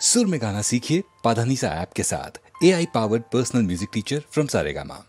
सुर में गाना सीखिए पाधानीसा ऐप के साथ। AI powered personal music teacher from Saregama.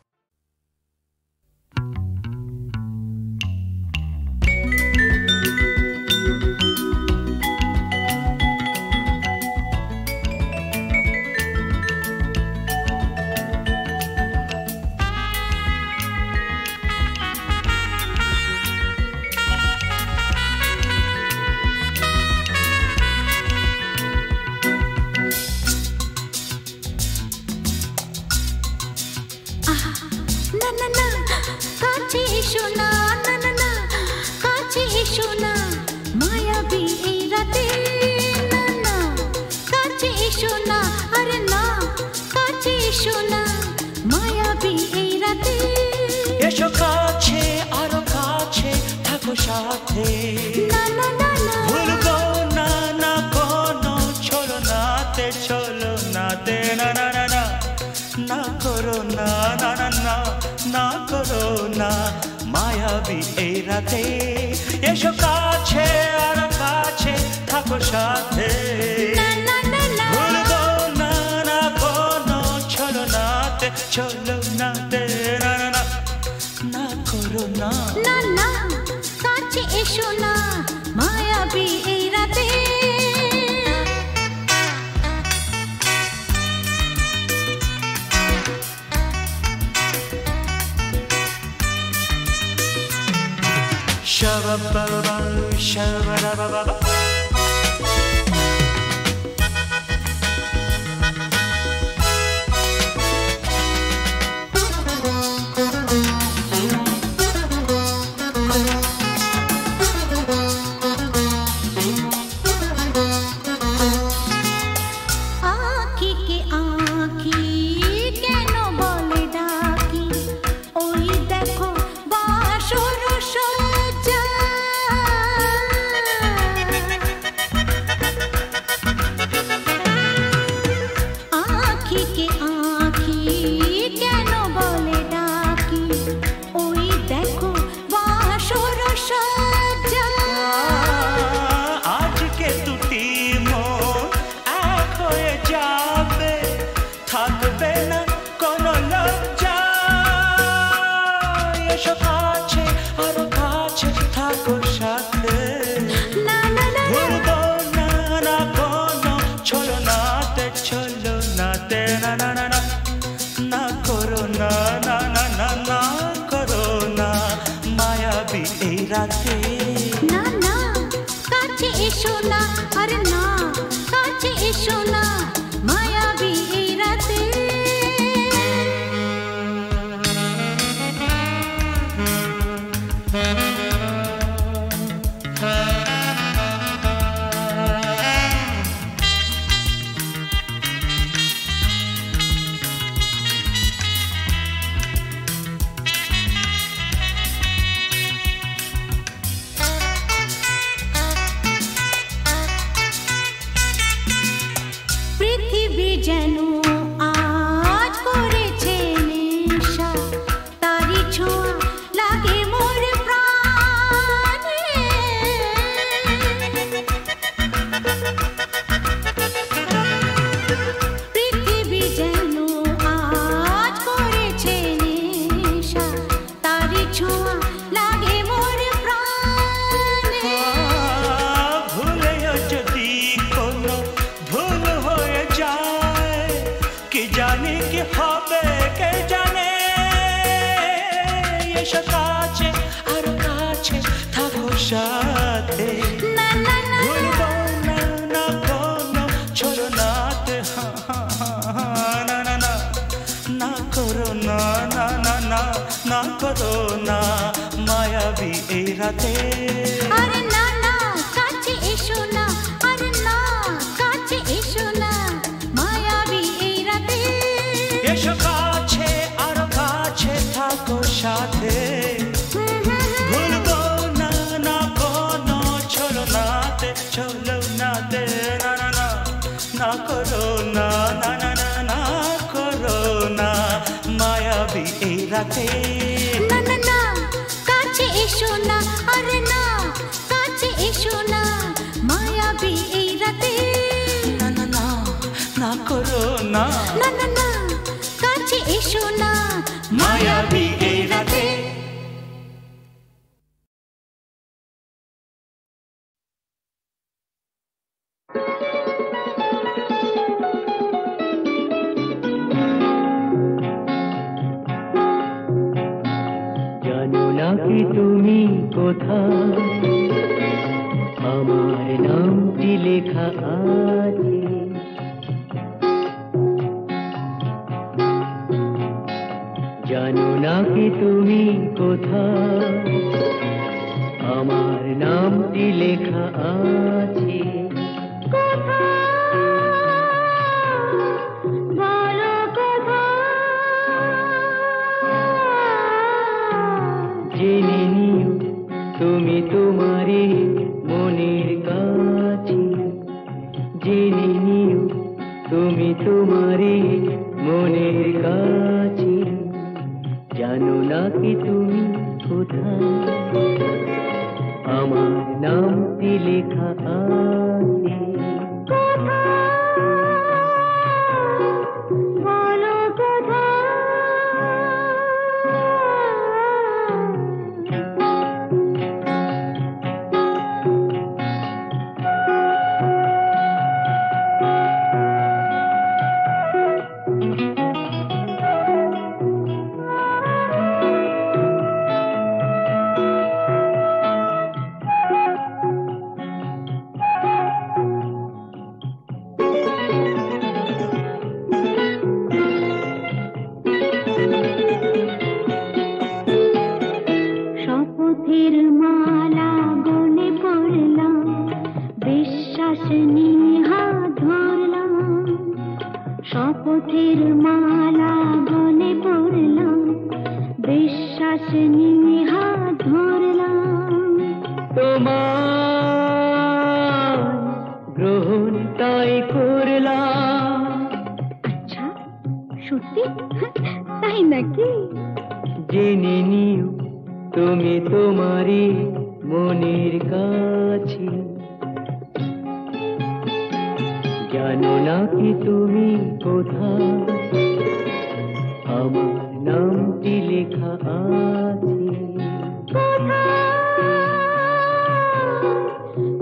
মায়াবী এই রাতে এসো কাছে আর কাছে থাকো সাথে ভুলবো না না কোনো ছলনাতে ছলনাতে না না না না করো না না না কাছে এসো না মায়াবী এই রাতে Shabba-ba-ba, shabba-da-ba-ba-ba. না না কাছে এসো না আরে না কাছে এসো না মায়াবী এই রাতে যেন আজ করেছে নেশা তারি ছোঁয়া লাগে মোর প্রাণে পৃথিবী যেন আজ করেছে নেশা তারি ছোঁয়া লাগে মোর প্রাণে ভুলেও যদি কোনো ভুল হয়ে যায় কি জানি কি হবে কে জানে এসো কাছে আর কাছে থাকো সাথে না না না ভুলবো না না কোনো ছলনাতে না না না না করো না না না না না করো না মায়াবী এই রাতে আরে না না কাছে এসো না আরে না কাছে এসো না মায়াবী এই রাতে এসো কাছে আর কাছে থাকো সাথে ভুলবো না না কোনো ছলনাতে ছলনাতে না না না না করো না না না না না করো না মায়াবী এই রাতে না না না কাছে এসো না আরে না কাছে এসো না মায়াবী এই রাতে না না না করো না না না না কাছে এসো না মায়াবী এই রাতে জানো না কি তুমি কোথায় আমার নামটি লেখা আছে জানো না কি তুমি কোথায় আমার নামটি লেখা আছে জেনে নিও তুমি তোমারই মনের কাছে জেনে নিও তুমি তোমারই মনের কাছে জানো না কি তুমি কোথায় আমার নামটি লেখা আছে শপথের মালা গলে পড়লাম বিশ্বাস নিয়ে হাত ধরলাম তোমার গ্রহণ তাই করলাম আচ্ছা সত্যি তাই নাকি জেনে নিও তুমি তোমারই মনের কাছে জানো না কি তুমি কোথায় আমার নামটি লেখা আছে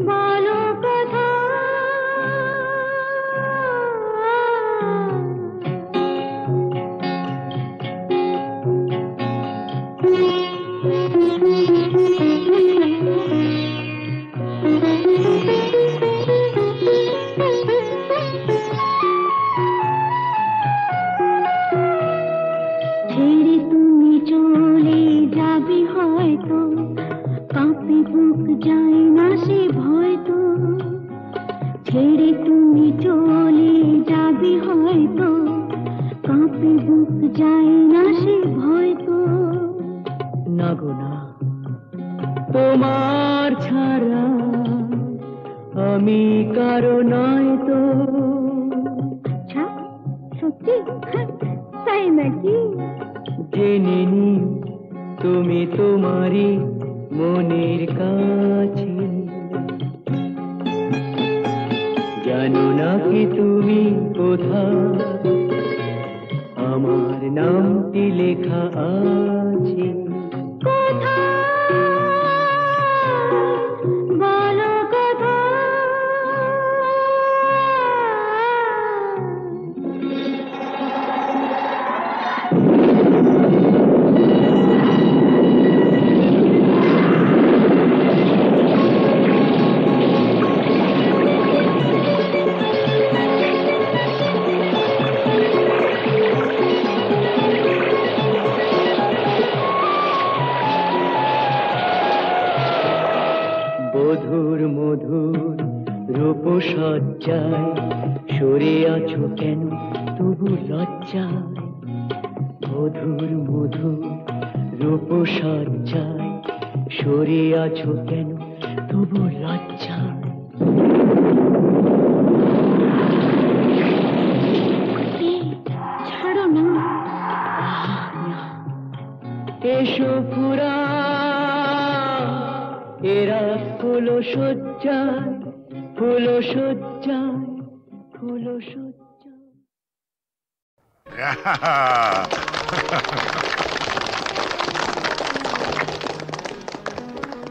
বলো কথা ছেড়ে তুমি চলে যাবে হয়তো কাঁপে বুক যায় না সে ভয় তো ছেড়ে তুমি চলে যাবে হয়তো কাঁপে বুক যায় না সে ভয় তো না গো না তোমার ছাড়া আমি কারো নয় তো আচ্ছা সত্যি তাই নাকি জেনে নিও তুমি তোমারই মনের কাছে জানো না কি তুমি কোথায় আমার নামটি লেখা আছে বলো কথা মধুর মধুর রূপসজ্জায় সরে আছো কেন তবু লজ্জায় মধুর মধুর রূপসজ্জায় সরে আছো কেন তবু লজ্জায় ছাড়ো না এসো পুরা এরা ফুলো সজ্জায় ফুলো সজ্জায় ফুলো সজ্জায়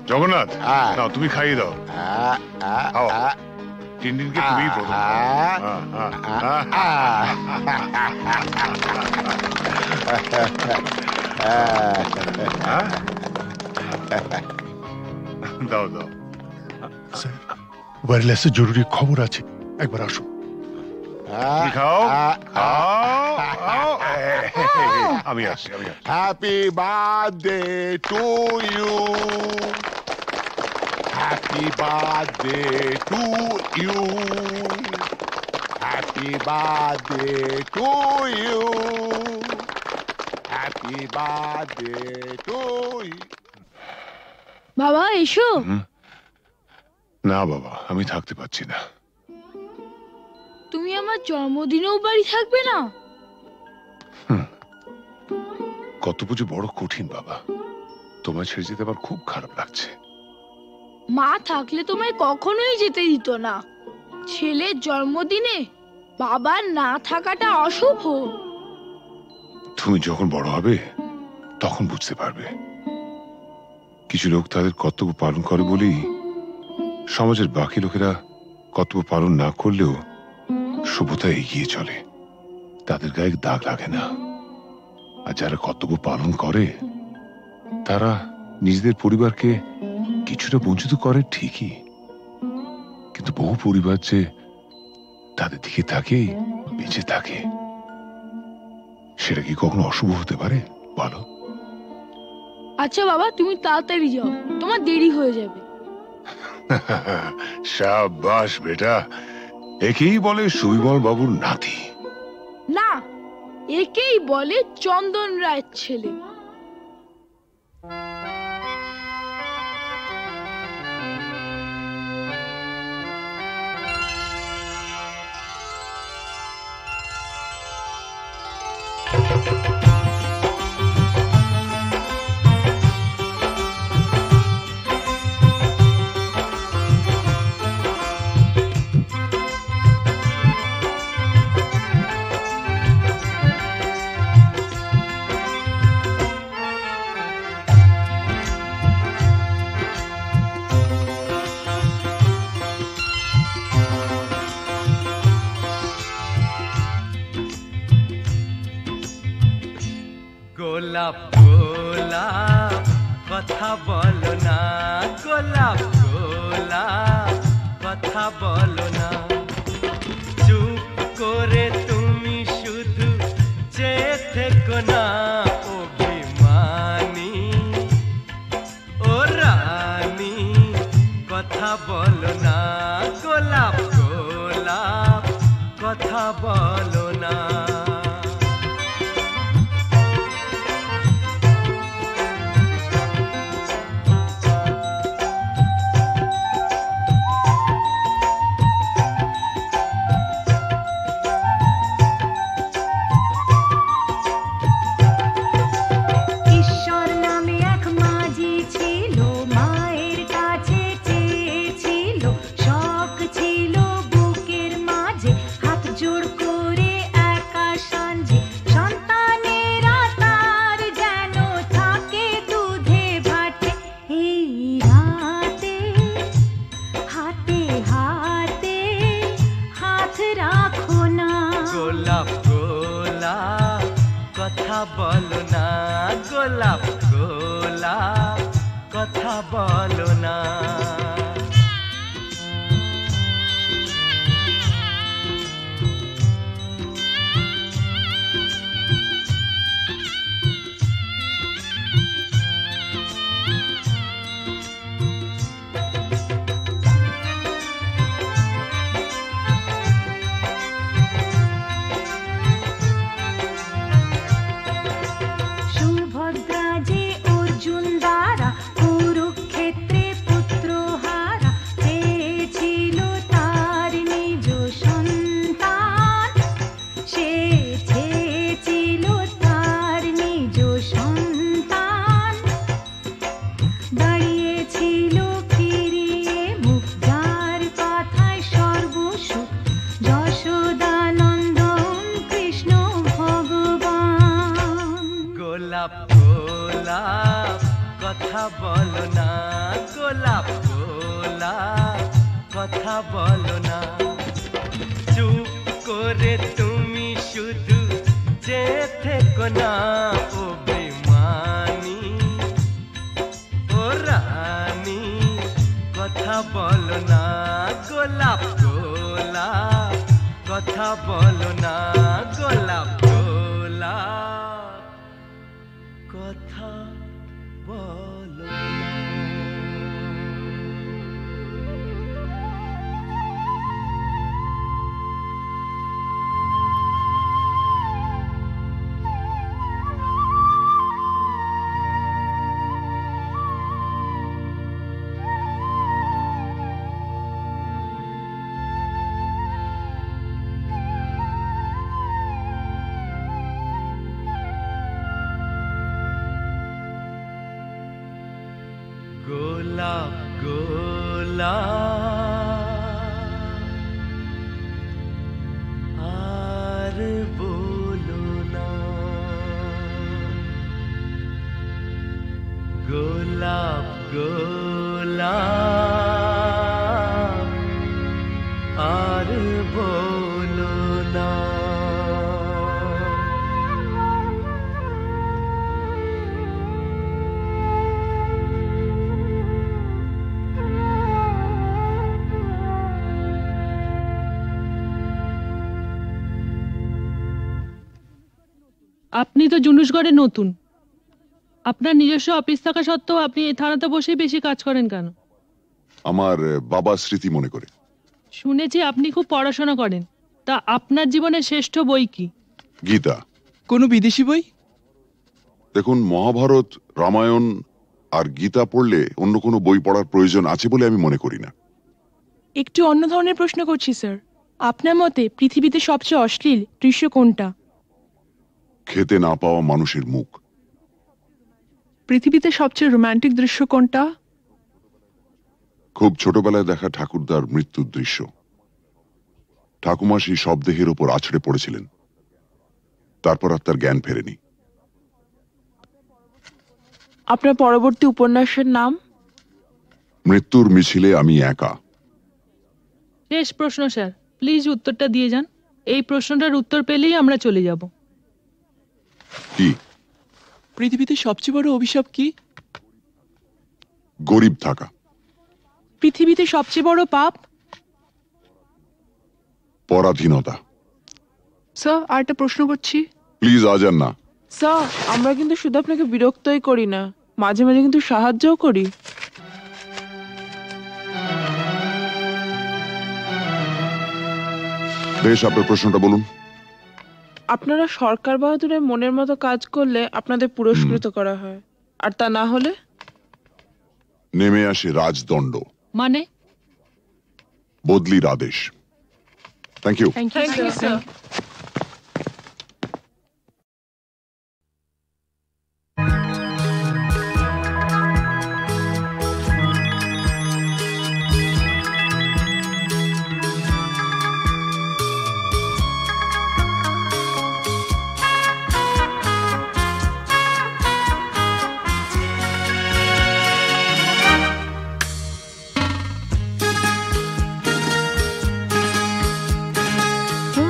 জগন্নাথ, নাও তুমি খাইয়ে দাও। টিনটিনকে তুমি প্রথম। দাও দাও। ওয়্যারলেসে জরুরি খবর আছে, একবার আসো। খাও খাও। আমি আসছি। Happy birthday to you, happy birthday to you, happy birthday to you, happy birthday to you. বাবা এসো। না বাবা, আমি থাকতে পারছি না। তুমি আমার জন্মদিনেও বাড়ি থাকবে না? কত পুজো বড় কঠিন বাবা, তোমায় ছেড়ে যেতে আমার খুব খারাপ লাগছে। মা থাকলে তোমায় কখনোই যেতে দিত না। ছেলের জন্মদিনে বাবার না থাকাটা অশুভ। তুমি যখন বড় হবে তখন বুঝতে পারবে। কিছু লোক তাদের কর্তব্য পালন করে বলেই সমাজের বাকি লোকেরা কর্তব্য পালন না করলেও সভ্যতা এগিয়ে চলে, তাদের গায়ে দাগ লাগে না। আর যারা কর্তব্য পালন করে তারা নিজেদের পরিবারকে কিছুটা বঞ্চিত করে ঠিকই, কিন্তু বহু পরিবার যে তাদের দিকে তাকিয়ে বেঁচে থাকে, সেটা কি কখনো অশুভ হতে পারে বলো? আচ্ছা বাবা, তুমি তাড়াতাড়ি যাও, তোমার দেরি হয়ে যাবে। শাবাশ বেটা, একেই বলে সুবিমল বাবুর নাতি। না, একেই বলে চন্দন রায়ের ছেলে। গোলাপ গোলাপ কথা বলো না, গোলাপ গোলাপ কথা বলো না, চুপ করে তুমি শুধু চেয়ে থেকো না। অভিমানী ও রানী কথা বলো না, গোলাপ গোলাপ কথা বলো না। কথা বলো না, গোলাপ গোলাপ কথা বলো না। সুভদ্রা যে অর্জুন দ্বারা কুরুক্ষেত্রে পুত্র গোলাপ কথা বলো না, গোলাপ গোলাপ কথা বলো না। চুপ করে তুমি শুধু চেয়ে থেকো না, ও বেমানি ও রানী কথা বলো না, গোলাপ গোলাপ কথা বলো না, গোলাপ গোলাপ কথা বলো না। গোলাপ গোলাপ আর বলো না, গোলাপ গোলাপ আর বলো না। আপনি তো জুনুসগড়ে নতুন, আপনার নিজস্ব অফিস থাকা সত্ত্বেও আপনি এই থানাতে বসেই বেশি কাজ করেন কেন? আমার বাবার স্মৃতি মনে করে। শুনেছি আপনি খুব পড়াশোনা করেন, তা আপনার জীবনের শ্রেষ্ঠ বই কি? গীতা। কোনো বিদেশি বই? দেখুন, মহাভারত, রামায়ণ আর গীতা পড়লে অন্য কোনো বই পড়ার প্রয়োজন আছে বলে আমি মনে করি না। একটু অন্য ধরনের প্রশ্ন করছি স্যার, আপনার মতে পৃথিবীতে সবচেয়ে অশ্লীল দৃশ্য কোনটা? খেতে না পাওয়া মানুষের মুখ। পৃথিবীতে সবচেয়ে রোমান্টিক দৃশ্য কোনটা? খুব ছোটবেলায় দেখা ঠাকুরদার মৃত্যুর দৃশ্য। ঠাকুমা সেই শবদেহের ওপর আছড়ে পড়েছিলেন, তারপর আর তার জ্ঞান ফেরেনি। আপনার পরবর্তী উপন্যাসের নাম? মৃত্যুর মিছিলে আমি একা। শেষ প্রশ্ন স্যার, প্লিজ উত্তরটা দিয়ে যান। এই প্রশ্নটার উত্তর পেলেই আমরা চলে যাব। কি? পৃথিবীতে সবচেয়ে বড় অভিশাপ কি? গরিব থাকা। পৃথিবীতে সবচেয়ে বড় পাপ? পরাধীনতা। স্যার, আর একটা প্রশ্ন করছি। প্লিজ আজ আর না। স্যার, আমরা কিন্তু শুধু আপনাকে বিরক্তই করি না, মাঝে মাঝে কিন্তু সাহায্যও করি। বেশ, আপনার প্রশ্নটা বলুন। আপনারা সরকার বাহাদুরের মনের মতো কাজ করলে আপনাদের পুরস্কৃত করা হয়, আর তা না হলে নেমে আসে রাজদণ্ড, মানে বদলির আদেশ। Thank you. Thank you sir. ও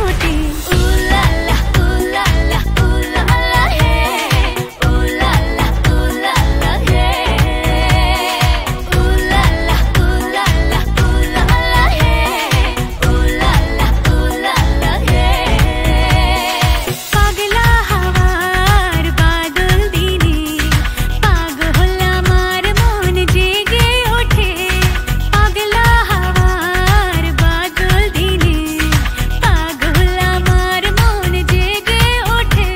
ওঠে উলালা উলালা উলালা হে উলালা উলালা হে উলালা উলালা উলালা হে উলালা উলালা হে পাগলা হাওয়ার বাদল দিনে পাগল আমার মন জেগে ওঠে পাগলা হাওয়ার বাদল দিনে পাগল আমার মন জেগে ওঠে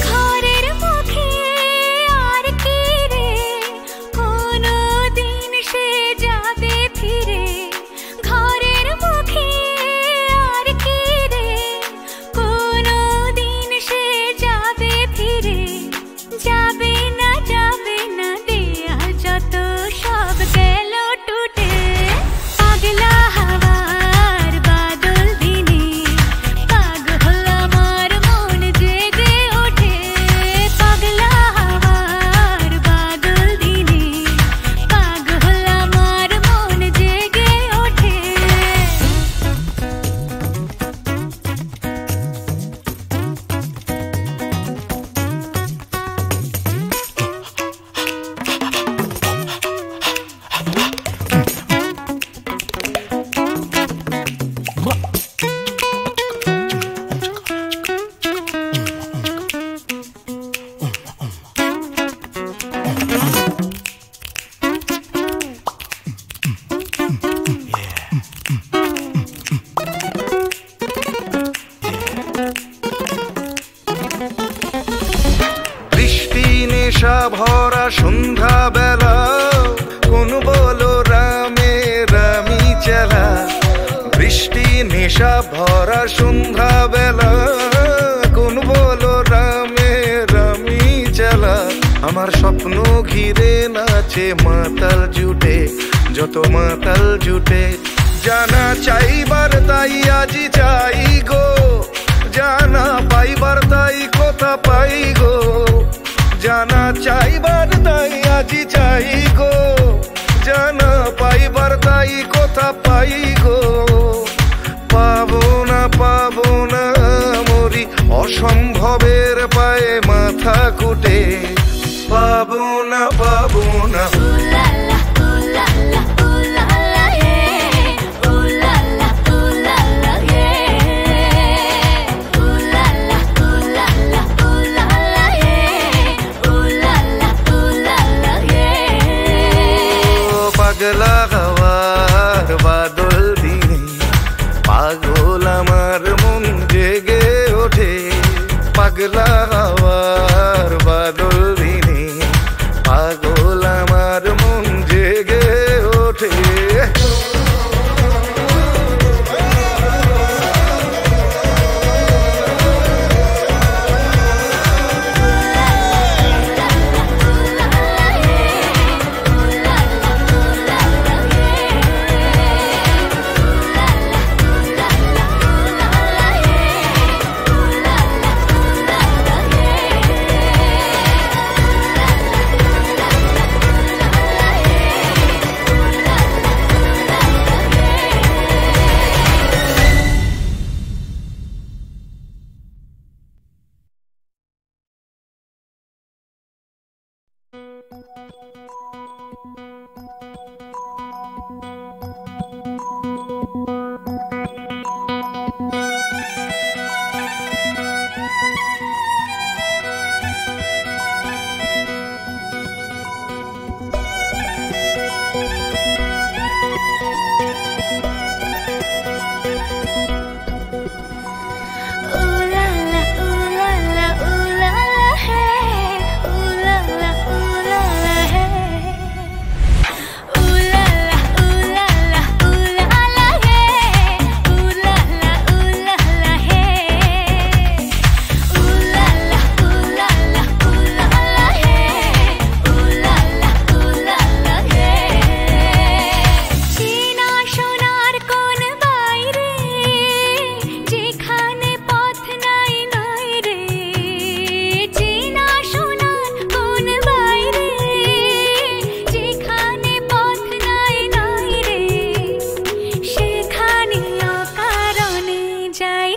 ঘরের মুখে আর কি রে কোনো দিন সে যাবে ফিরে ঘরের মুখে আর কি রে কোনো দিন সে যাবে ফিরে যাবে না দেয়াল যত সব গেল টুটে পাগলা হাওয়ার বাদল দিনে পাগল আমার মন জেগে ওঠে পাগলা হাওয়ার বাদল দিনে পাগল আমার মন জেগে ওঠে বৃষ্টি নেশা ভরা সন্ধ্যা বেলা কোন বলো রামে রামি চেলা বৃষ্টি নেশা ভরা সন্ধ্যা বেলা কোন বলো রামে রামি চেলা আমার স্বপ্ন ঘিরে নাচে মাতাল জুটে যত মাতাল জুটে জানা চাইবার তাই আজি চাই গো জানা পাইবার তাই কথা পাই গো জানা চাইবার তাই আজি চাই গো জানা পাইবার তাই কথা পাই গো পাবো না মরি অসম্ভবের পায়ে মাথা কুটে পাবো না উলালা উলালা উলালা হে উলালা উলালা হে উলালা উলালা উলালা হে উলালা উলালা হে পাগলা হাওয়ার বাদল দিনে পাগল আমার মন জেগে ওঠে পাগলা হাওয়ার বাদল দিনে পাগল আমার মন জেগে ওঠে উলালা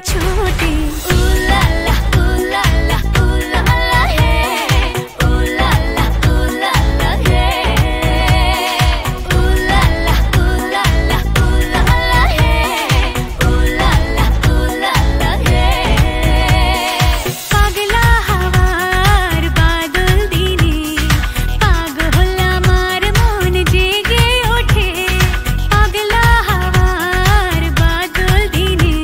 ছুটে উলালা উলালা উলালা হে উলালা উলালা হে উলালা উলালা উলালা হে উলালা উলালা হে পাগলা হাওয়ার বাদল দিনে পাগল আমার মন জেগে ওঠে পাগলা হাওয়ার বাদল দিনে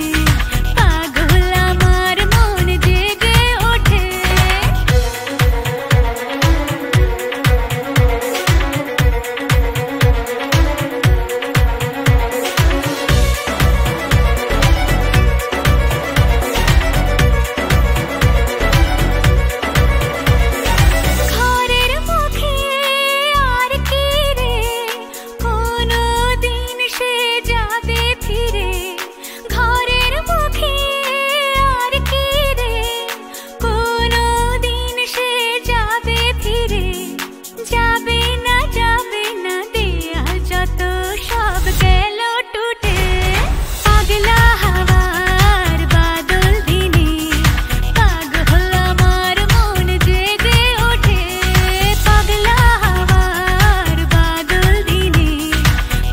পাগল আমার মন জেগে ওঠে ঘরের মুখে আর কি রে কোনো দিন সে যাবে ফিরে ঘরের মুখে আর কি রে কোনো দিন সে যাবে ফিরে যাবে না দেয়া যত সব গেল টুটে পাগলা হাওয়ার বাদল দিনে পাগল আমার মন জেগে ওঠে পাগলা হাওয়ার বাদল দিনে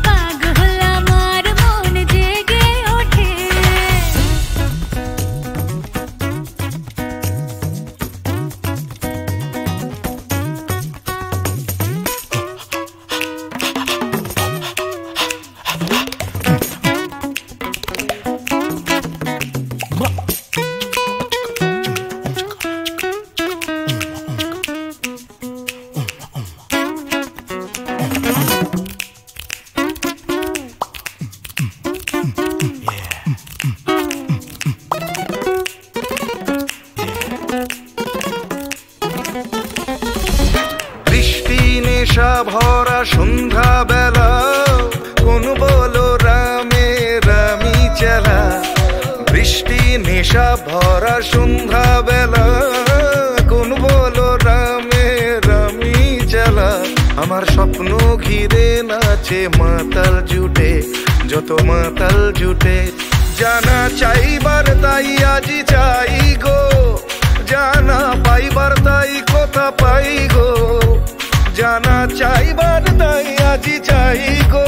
পাগল আমার মন জেগে ওঠে বৃষ্টি নেশা ভরা সন্ধ্যা বেলা কোন বলো রামে রামি চালা বৃষ্টি নেশা ভরা সন্ধ্যা বেলা কোন বলো রামে রামি চালা আমার স্বপ্ন ঘিরে নাচে মাতাল জুটে যত মাতাল জুটে জানা চাইবার তাই আজি চাই গো জানা পাইবার তাই কথা পাই গো জানা চাইবার তাই আজি চাই গো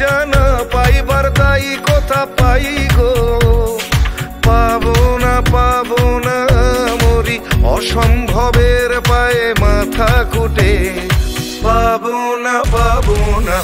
জানা পাইবার তাই কথা পাই গো পাবো না মরি অসম্ভবের পায়ে মাথা কুটে পাবো না